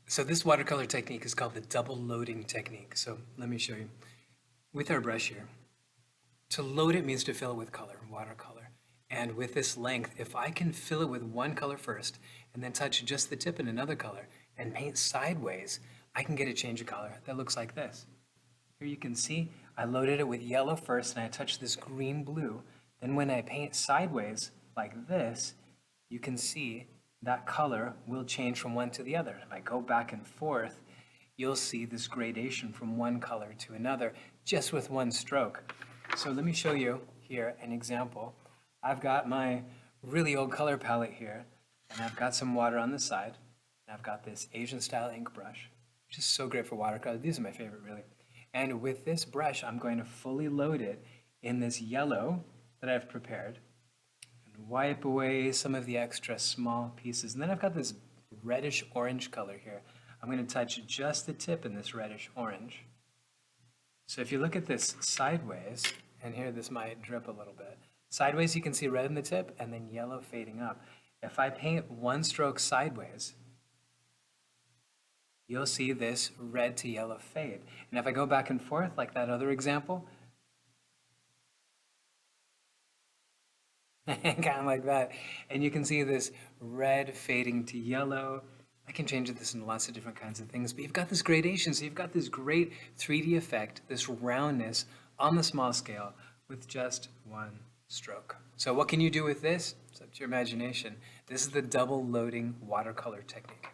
So this watercolor technique is called the double loading technique. So let me show you. With our brush here, to load it means to fill it with color, watercolor. And with this length, if I can fill it with one color first and then touch just the tip in another color and paint sideways, I can get a change of color that looks like this. Here you can see I loaded it with yellow first and I touched this green blue. Then when I paint sideways like this, you can see that color will change from one to the other. If I go back and forth, you'll see this gradation from one color to another just with one stroke. So let me show you here an example. I've got my really old color palette here, and I've got some water on the side, and I've got this Asian style ink brush, which is so great for watercolor. These are my favorite, really. And with this brush, I'm going to fully load it in this yellow that I've prepared and wipe away some of the extra small pieces. And then I've got this reddish orange color here. I'm going to touch just the tip in this reddish orange. So if you look at this sideways, and here this might drip a little bit. Sideways you can see red in the tip and then yellow fading up. If I paint one stroke sideways, you'll see this red to yellow fade. And if I go back and forth like that other example, kind of like that, and you can see this red fading to yellow. I can change this in lots of different kinds of things, but you've got this gradation, so you've got this great 3D effect, this roundness on the small scale with just one stroke. So what can you do with this? It's up to your imagination. This is the double loading watercolor technique.